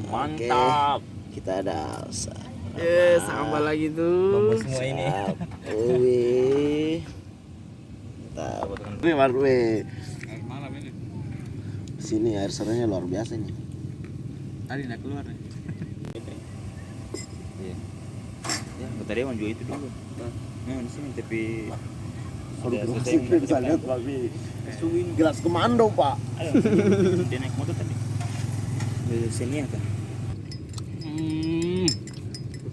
Mantap. Kita ada sambal lagi tuh. Bumbu semua ini. Wih. Mantap. Wih, Marwe. Malam ini. Sini air seranya luar biasa nih. Tadi nak keluar nih. Iya. Ya, tadi mau jual itu dulu. Nah, di sini tapi Kalau masih bisa lihat tapi suwin gelas komando, Pak. dia naik motor tadi. Di sini ya kan.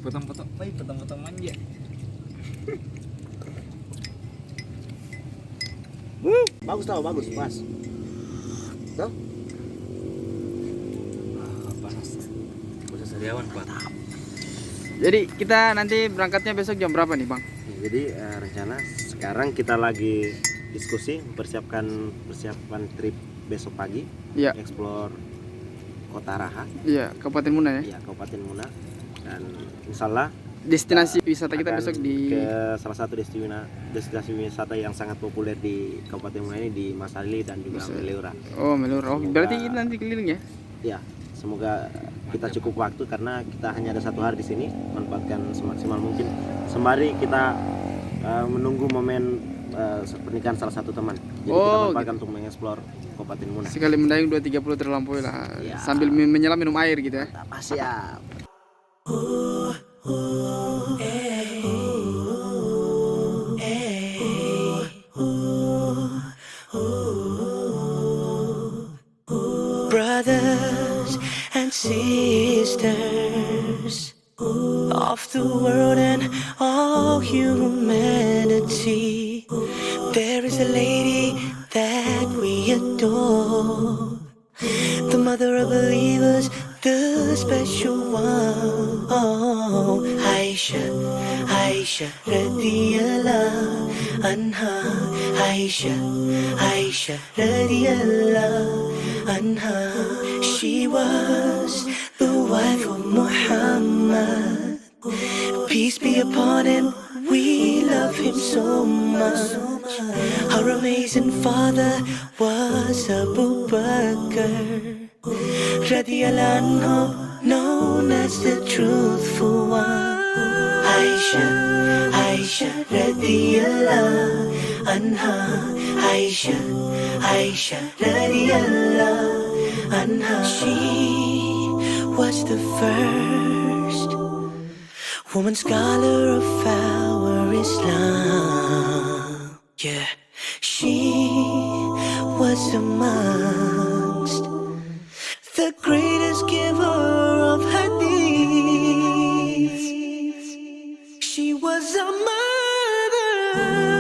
Potong-potong, potong-potong manja. Bagus tau, bagus, pas. Tuh. Panas. Bisa sariawan, Pak. Jadi kita nanti berangkatnya besok jam berapa nih, Bang? Jadi rencana sekarang kita lagi diskusi persiapan trip besok pagi. Iya. Explore Kota Raha. Iya, Kabupaten Muna ya. Iya, Kabupaten Muna. Dan insya Allah Destinasi wisata kita akan besok di ke salah satu destinasi wisata yang sangat populer di Kabupaten Muna ini, di Masali dan juga Meleura. Oh, Melur. Oh, berarti kita nanti keliling ya? Ya, semoga kita cukup waktu karena kita hanya ada 1 hari di sini, manfaatkan semaksimal mungkin sembari kita menunggu momen pernikahan salah satu teman. Jadi kita manfaatkan untuk mengeksplor Kabupaten Muna. Sekali mendayung 230 terlampaui lah. Ya. Sambil menyelam minum air gitu ya. Apa siap? Brothers and sisters of the world and all humanity, there is a lady that we adore, the mother of believers, the special one. Oh, Aisha, Aisha radiyallahu anha, Aisha, Aisha radiyallahu anha. She was the wife of Muhammad, peace be upon him, we love him so much. Her amazing father was Abu Bakr radiyallahu anhu, known as the truthful one. Aisha, Aisha radiyallahu anha, Aisha, Aisha radiyallahu anha. She was the first woman scholar of our Islam. Yeah, she was amongst the greatest giver of hadith. She was a mother.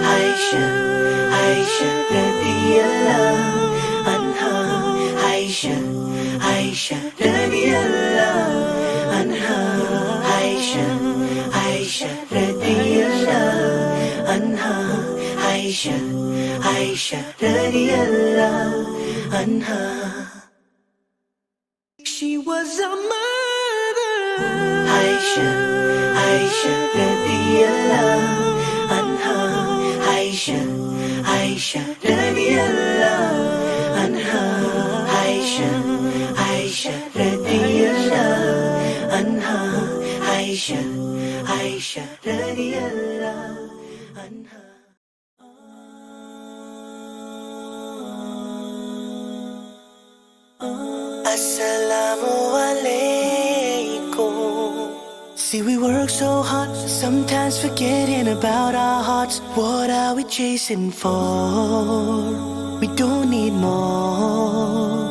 Aisha, Aisha radiyallahu anha, Aisha, Aisha radiyallahu anha, Aisha, Aisha radiyallahu anha, Aisha, Aisha radiyallahu anha. She was a mother. Aisha, Aisha radiyallahu anha, Aisha, Aisha radiyallahu anha, Aisha, Aisha radiyallahu anha, Aisha, Aisha radiyallahu anha. Assalamu alaikum. See, we work so hard, sometimes forgetting about our hearts. What are we chasing for? We don't need more.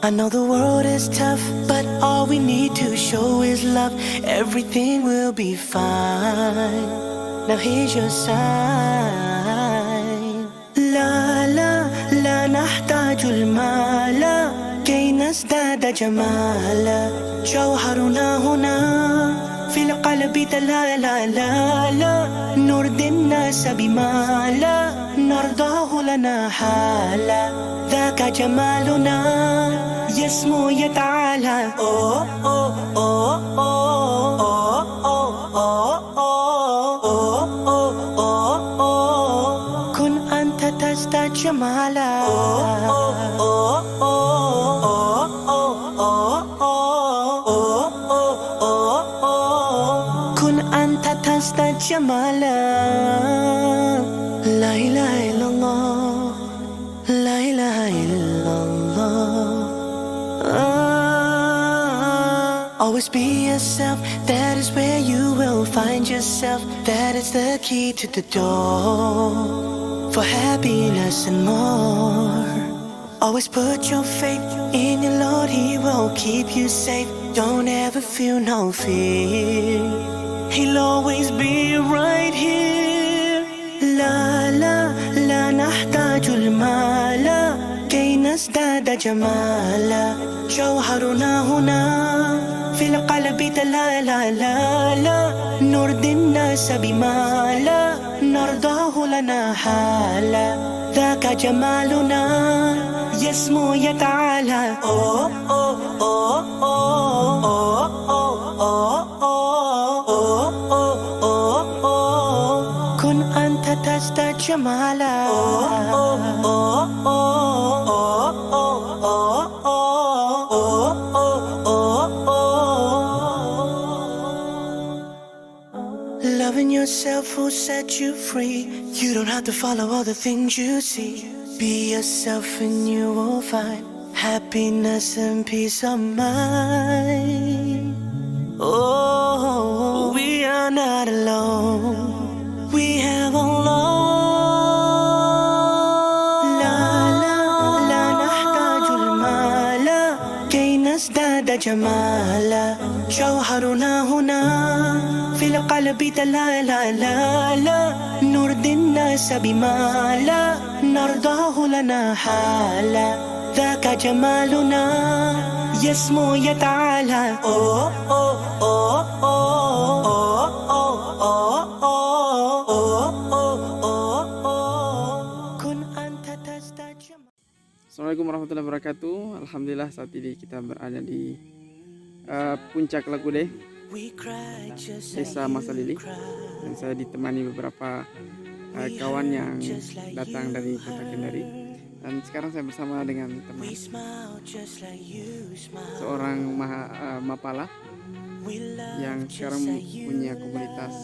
I know the world is tough, but all we need to show is love. Everything will be fine. Now here's your sign. La la la nahtaju al-mala كي نزداد جمالا جوهرنا هنا في القلب دلالا لا لا نرضي الناس بما لا نرضاه لنا حالا ذاك جمالنا يسمو يتعالى أوه أوه أوه أوه أوه أوه أوه أوه كن أنت تزداد جمالا أوه أوه أوه جمالا لا إله إلا الله لا إله إلا الله Always be yourself, that is where you will find yourself. That is the key to the door for happiness and more. Always put your faith in your Lord, He will keep you safe. Don't ever feel no fear, He'll always be right here. لا لا لا نحتاج المال كي نزداد جمالا جوهرنا هنا في القلب لا لا لا لا نرضي الناس بما لا نرضاه لنا حالا ذاك جمالنا يسمو يتعالى أوه أوه أوه أوه أوه أوه أوه أوه كن أنت تزداد جمالا أوه أوه أوه أوه Loving yourself will set you free. You don't have to follow all the things you see. Be yourself and you will find happiness and peace of mind. Oh, we are not alone. We have Allah. لا لا لا نحتاج المال كي نزداد جمالا جوهرنا هنا في القلب لا لا لا لا نرضي الناس بما لا نرضاه لنا حالا ذاك جمالنا يسمو يتعالى أوه أوه أوه أوه أوه أوه أوه أوه كن أنت تزداد جمالا. Assalamualaikum warahmatullahi wabarakatuh. Alhamdulillah saat ini kita berada di puncak Lagude, Desa Masalili, dan saya ditemani beberapa kawan yang datang dari kota Kendari. Dan sekarang saya bersama dengan teman seorang mapala yang sekarang punya komunitas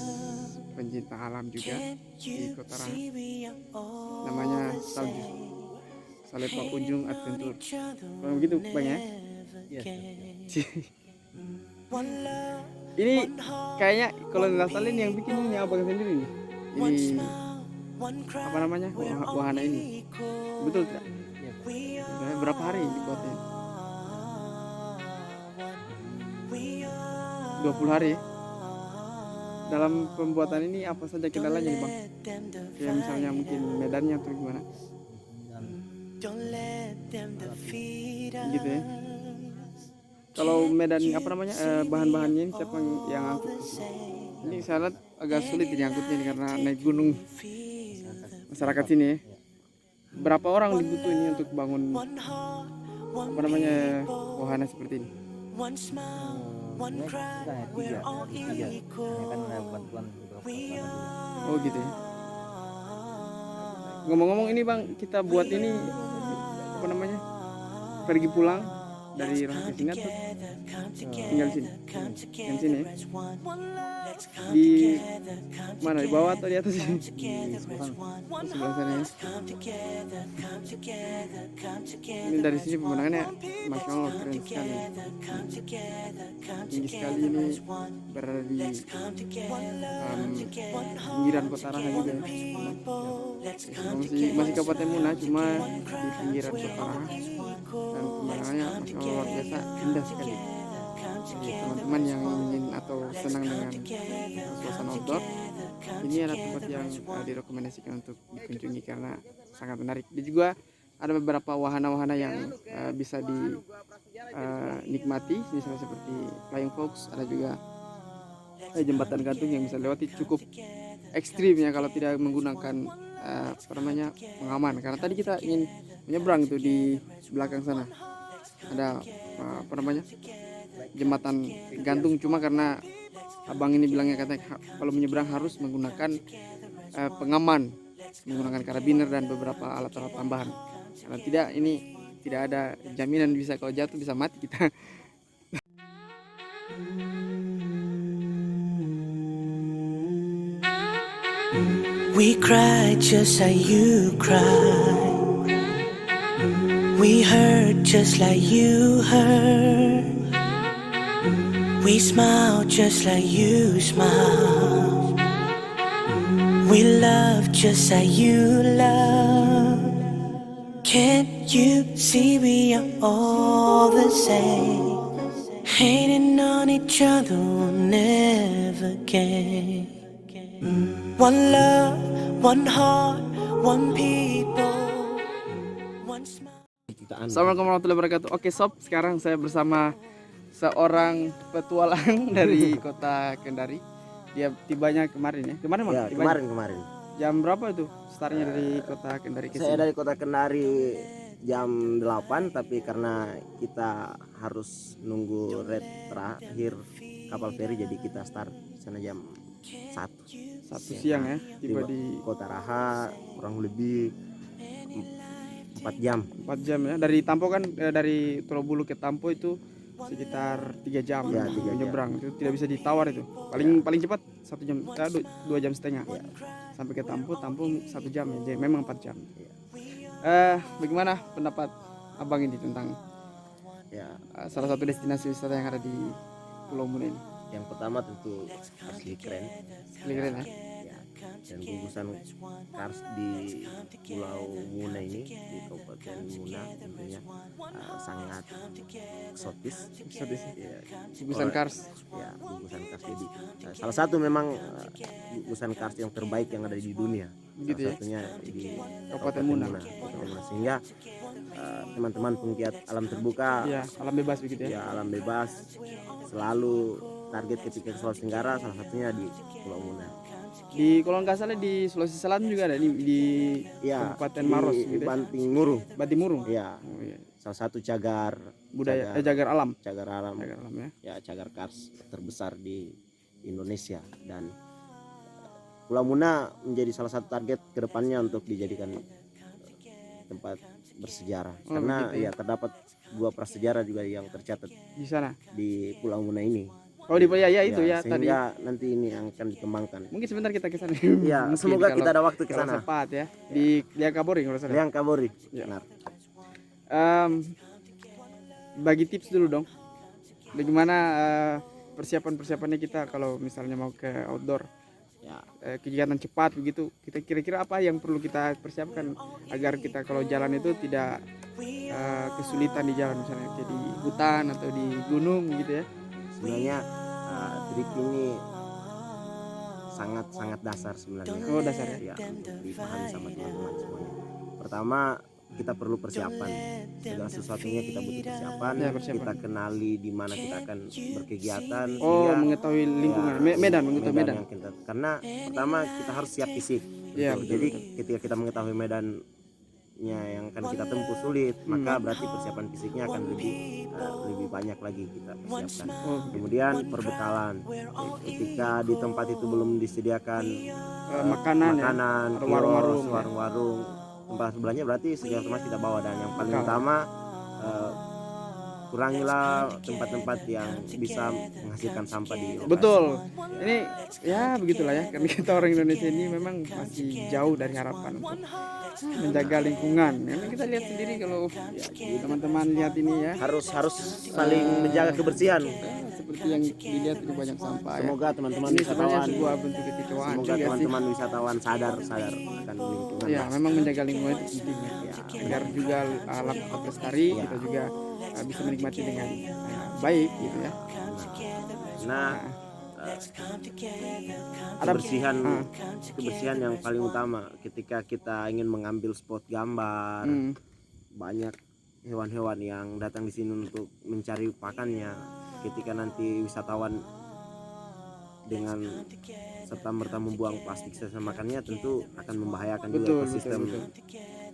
pencinta alam juga di Kota Raha. Namanya Salepa Kunjung Adventure. Kalau begitu Bang ya? Ini kayaknya kalau nggak salah ini yang bikin ini abang sendiri nih. Ini apa namanya wahana ini, betul tidak? Ya. Berapa hari dibuatnya? 20 hari. Dalam pembuatan ini apa saja kendalanya nih Bang? Kayak misalnya mungkin medannya atau gimana? Gitu ya. Kalau medan apa namanya bahan-bahannya ini siapa yang angkut? Ini saya lihat agak sulit diangkutnya ini karena naik gunung masyarakat sini ya. Berapa orang dibutuh ini untuk bangun apa namanya wahana seperti ini? Oh gitu ya. Ngomong-ngomong ini Bang, kita buat ini apa namanya pergi pulang dari Raha ke sini atau tinggal sini? Yang sini ya? Di mana, di bawah atau di atas sini? Sebelah sana ya. Ini dari sini pemandangannya Masya Allah keren sekali. Tinggi sekali ini, berada di pinggiran Kota Raha juga. Masih Kabupaten Muna, cuma di pinggiran Kota Raha. Dan pemandangannya Masya Allah luar biasa, indah sekali. Teman-teman yang ingin atau senang dengan suasana outdoor, ini adalah tempat yang direkomendasikan untuk dikunjungi karena sangat menarik. Dan juga ada beberapa wahana-wahana yang bisa dinikmati, misalnya seperti flying fox, ada juga jembatan gantung yang bisa lewati, cukup ekstrim ya kalau tidak menggunakan apa namanya pengaman. Karena tadi kita ingin menyeberang itu di belakang sana ada apa namanya jembatan gantung, cuma karena abang ini bilangnya katanya kalau menyeberang harus menggunakan pengaman, menggunakan karabiner dan beberapa alat-alat tambahan. Karena tidak, ini tidak ada jaminan bisa kalau jatuh bisa mati kita. We cry just like you cry. We hurt just like you hurt. We smile just like you smile. We love just like you love. Can't you see we are all the same? Hating on each other will never gain. One love, one heart, one people, one smile. Assalamualaikum warahmatullahi wabarakatuh. Oke sob, sekarang saya bersama seorang petualang dari kota Kendari. Dia tibanya kemarin ya. Kemarin Bang? Ya, Tibanya. kemarin. Jam berapa itu startnya dari kota Kendari ke Saya sini? dari kota Kendari jam 8, tapi karena kita harus nunggu red terakhir kapal feri, jadi kita start sana jam 1 siang ya. Tiba di Kota Raha kurang lebih 4 jam. 4 jam ya. Dari Tampo kan dari Tolobulu ke Tampo itu sekitar 3 jam Ya, 3 jam. menyeberang. Itu tidak bisa ditawar itu. Paling cepat 1 jam, 2 jam setengah. Sampai ke Tampo 1 jam ya. Jadi memang 4 jam. Bagaimana pendapat Abang ini tentang Ya, salah satu destinasi wisata yang ada di Pulau Muna ini? yang pertama tentu asli keren. Keren ya. Ya, dan gugusan kars di Pulau Muna ini, di Kabupaten Muna tentunya sangat eksotis. Ya, Gugusan Kars. Ya, gugusan kars jadi salah satu memang gugusan kars yang terbaik yang ada di dunia. Begitu Salah ya? satunya di Kabupaten Muna. Kabupaten Muna. Sehingga teman-teman penggiat alam terbuka, Iya, alam bebas begitu ya. ya alam bebas, selalu target ketika ke Sulawesi Tenggara, salah satunya di Pulau Muna. Di kalau nggak salah di Sulawesi Selatan juga ada di Ya, Kabupaten Maros di gitu ya. Bantimurung. Batimurung. Ya, Oh, iya. salah satu cagar Budaya jagar alam. cagar alam, Jagar alam ya. ya cagar kars terbesar di Indonesia, dan Pulau Muna menjadi salah satu target kedepannya untuk dijadikan tempat bersejarah. Oh, Karena begitu ya. ya terdapat 2 prasejarah juga yang tercatat Di sana. di Pulau Muna ini. Oh di ya itu ya, tadi. sehingga nanti ini yang akan dikembangkan. Mungkin sebentar kita ke sana. Ya, Mungkin semoga kalau- kita ada waktu ke kalau sana. sempat ya. Di Liakabori kalau salah. Yang Kabori. Ya. Benar. Bagi tips dulu dong. Bagaimana persiapannya kita kalau misalnya mau ke outdoor, Ya, kegiatan cepat begitu. Kita kira-kira apa yang perlu kita persiapkan agar kita kalau jalan itu tidak kesulitan di jalan, misalnya kayak di hutan atau di gunung gitu ya. sebenarnya trik ini sangat dasar sebenarnya. Oh dasar ya. Ya, untuk dipahami sama teman-teman semuanya. Pertama, kita perlu persiapan. Segala sesuatunya kita butuh persiapan. Ya, persiapan. Kita kenali di mana kita akan berkegiatan. Oh sehingga, mengetahui lingkungan, ya, medan mengetahui medan. yang kita, karena pertama kita harus siap fisik. Ya, Betul. betul, Jadi ketika kita mengetahui medannya yang akan kita tempuh sulit, maka berarti persiapan fisiknya akan lebih banyak lagi kita persiapkan. Oh, Kemudian perbekalan. Ketika di tempat itu belum disediakan makanan ya. makanan, Atau warung-warung, kios, ya. warung-warung, tempat sebelahnya, berarti segala tempat kita bawa. Dan yang paling Bekal. utama, kurangilah tempat-tempat yang bisa menghasilkan sampah di lokasi. Betul. Ini ya begitulah ya. Karena kita orang Indonesia ini memang masih jauh dari harapan untuk menjaga lingkungan. Karena kita lihat sendiri kalau ya, teman-teman lihat ini ya. harus saling menjaga kebersihan. Seperti yang dilihat ini banyak sampah ya. Semoga teman-teman Ini sebenarnya wisatawan, sebuah bentuk kekecewaan semoga juga sih. teman-teman wisatawan sadar akan lingkungan. Ya, memang menjaga lingkungan itu penting ya. Agar juga alam tetap lestari, kita juga bisa menikmati dengan baik gitu ya. Nah, kebersihan yang paling utama ketika kita ingin mengambil spot gambar. Banyak hewan-hewan yang datang di sini untuk mencari pakannya. Ketika nanti wisatawan dengan serta-merta membuang plastik sisa makannya, tentu akan membahayakan juga ekosistem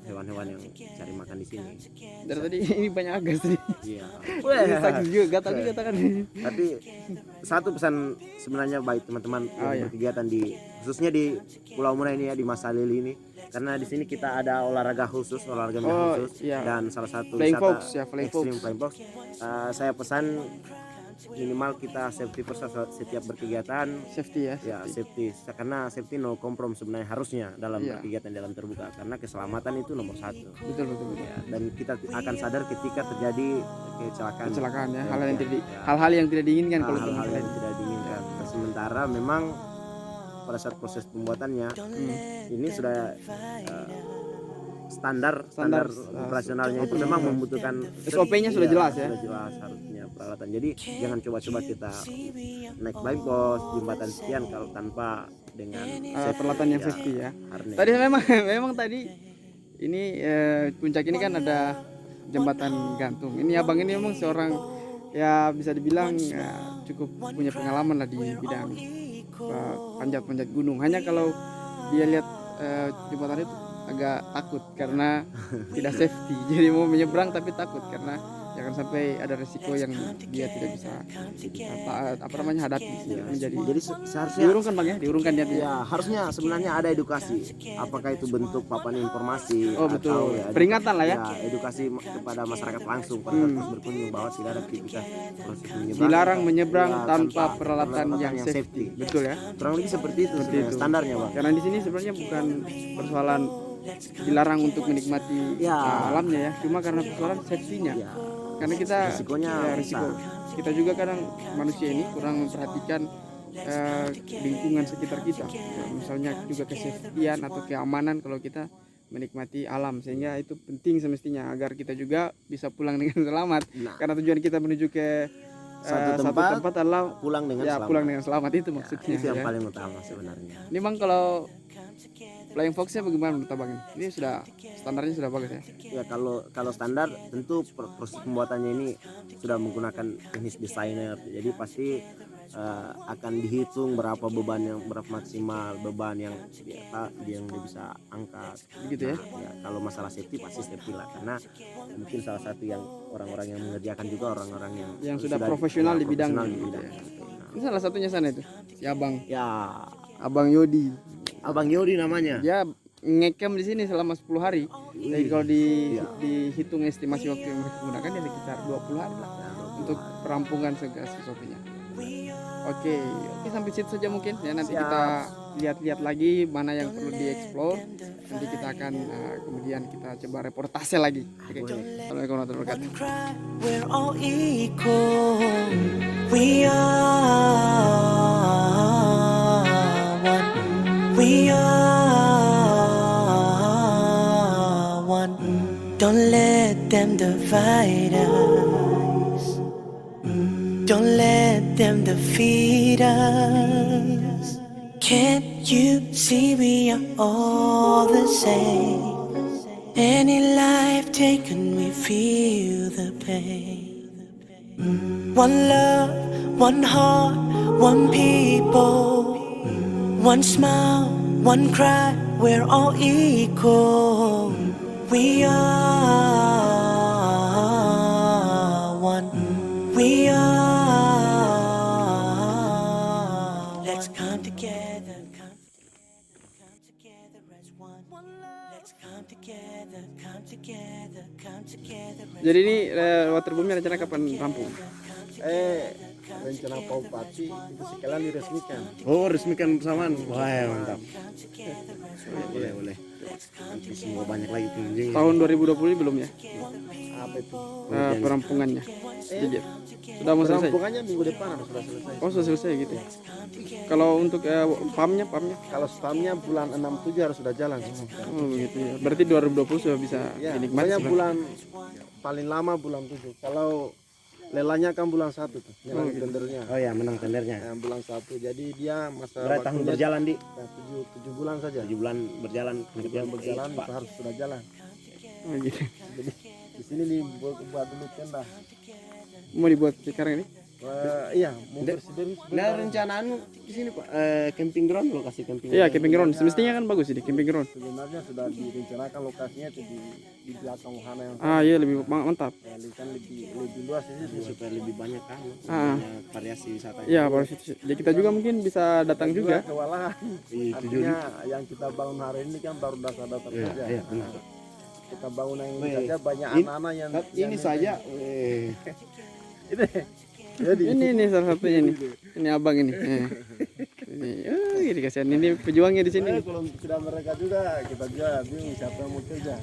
hewan-hewan yang cari makan di sini. Dari tadi ini banyak agas nih. Iya. Ini sakit juga, gatal juga tangan. Tapi satu pesan sebenarnya baik teman-teman yang berkegiatan khususnya di Pulau Muna ini ya, di Masa Lili ini, karena di sini kita ada olahraga khusus iya. dan salah satu Flying wisata fox ya, flying ekstrim fox. flying fox. Saya pesan minimal kita safety first setiap berkegiatan. Safety ya. Ya safety, karena safety no komprom sebenarnya harusnya dalam Iya. berkegiatan dalam terbuka, karena keselamatan itu nomor satu. Betul. Ya, dan kita akan sadar ketika terjadi Kecelakaan ya, Ya, hal-hal yang tidak diinginkan kalau hal-hal teman-teman. yang tidak diinginkan. Nah, sementara memang pada saat proses pembuatannya ini sudah standar operasionalnya itu memang membutuhkan SOP-nya sudah jelas ya. Sudah jelas harusnya peralatan. Jadi jangan coba-coba kita naik blind post jembatan sekian kalau tanpa dengan Peralatan yang safety ya. harness. Tadi memang tadi ini puncak ini kan ada jembatan gantung. Ini abang ini memang seorang ya bisa dibilang cukup punya pengalaman lah di bidang panjat gunung. Hanya kalau dia lihat jembatan itu agak takut karena tidak safety. Jadi mau menyeberang tapi takut karena jangan sampai ada resiko yang dia tidak bisa hadapi. Menjadi Jadi seharusnya diurungkan bang ya, diurungkan dia. ya harusnya sebenarnya ada edukasi, apakah itu bentuk papan informasi Oh betul, atau peringatan lah ya. edukasi kepada masyarakat langsung pada saat berkunjung bahwa tidak ada aktivitas proses menyeberang, Dilarang menyeberang Ya, tanpa peralatan yang yang safety. Betul ya. kurang lebih seperti itu sebenarnya standarnya bang. Karena di sini sebenarnya bukan persoalan dilarang untuk menikmati Ya. alamnya ya, cuma karena persoalan safety-nya. Ya, Karena kita risikonya risiko. besar. Kita juga kadang manusia ini kurang memperhatikan lingkungan sekitar kita. Ya, misalnya juga kesafetyan atau keamanan kalau kita menikmati alam, sehingga itu penting semestinya agar kita juga bisa pulang dengan selamat. Nah. Karena tujuan kita menuju ke Satu satu tempat, tempat adalah pulang dengan ya selamat. pulang dengan selamat, itu maksudnya. Itu yang ya. paling utama sebenarnya. Ini bang kalau Flying Fox-nya bagaimana menurut abang ini? Ini sudah standarnya sudah bagus ya? Ya kalau standar tentu proses pembuatannya ini sudah menggunakan teknis desainer, jadi pasti akan dihitung berapa maksimal beban yang dia bisa angkat. Begitu ya? Ya kalau masalah safety pasti safety lah, karena mungkin salah satu yang orang-orang yang mengerjakan juga orang-orang Yang sudah profesional di bidang. profesional di gitu bidang. ya. Ini salah satunya sana itu, si abang, Ya abang Yodi. Abang Yodi namanya. Dia ngecamp di sini selama 10 hari. Jadi kalau dihitung estimasi waktu yang mereka gunakan ya sekitar 20 hari lah untuk perampungan segala sesuatunya. Oke, sampai situ saja mungkin ya, nanti kita lihat-lihat lagi mana yang perlu dieksplor. Nanti kita akan kemudian kita coba reportase lagi. Oke. Assalamualaikum warahmatullahi wabarakatuh. Cry, we're all equal. We are one. We are one. Don't let them divide us. Don't let them defeat us. Can't you see we are all the same? Any life taken, we feel the pain. One love, one heart, one people. One smile, one cry, we're all equal. We are one. We are. Let's come together. Come together as one. Let's come together. Come together. Come together. Jadi ini waterboomnya rencana kapan rampung? Rencana Pak Bupati itu sekalian diresmikan. Oh, resmikan bersamaan. Wah, mantap. Boleh. Nanti semoga banyak lagi pengunjung. Tahun 2020 belum ya? Apa itu? Perampungannya sedikit. Sudah mau selesai? Perampungannya minggu depan harus sudah selesai. Oh sudah selesai gitu ya. Kalau untuk pamnya Kalau spamnya bulan 6-7 harus sudah jalan semua. oh begitu ya. Berarti 2020 sudah bisa Ya, dinikmati. pokoknya sudah. bulan paling lama bulan 7. Kalau lelanya kan bulan 1 tuh, menang tendernya. Oh ya, menang tendernya. Bulan 1. Jadi dia masa Berapa tahun waktunya berjalan di? 7 bulan saja. 7 bulan berjalan. 7 bulan berjalan itu harus sudah jalan. Oh gitu. Jadi di sini dibuat dulu tenda. Mau dibuat sekarang ini? Iya, mau bersih Nah, rencanaan di sini Pak, camping ground, lokasi camping. Iya camping ground. Semestinya kan bagus ini camping ground. sebenarnya sudah direncanakan lokasinya itu di belakang wahana yang Ah iya lebih mantap. kan lebih luas ini supaya lebih banyak kan, Ah. banyak variasi wisata. Iya baru situ. Jadi kita juga mungkin bisa datang juga. kewalahan. Artinya yang kita bangun hari ini kan baru dasar-dasar saja. Iya, benar. Kita bangun yang ini Weh, saja banyak ini- anak-anak yang Ini saja, itu Jadi Ini salah satunya nih. Ini abang ini. Ini, ini kasihan ini pejuangnya di sini. kalau sudah mereka juga kita juga bingung siapa yang mau kerja.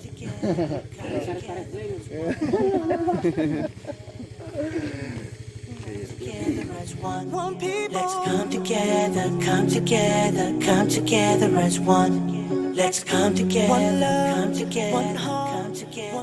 One people. Let's come together, come together, come together as one. Let's come together, come together, come together.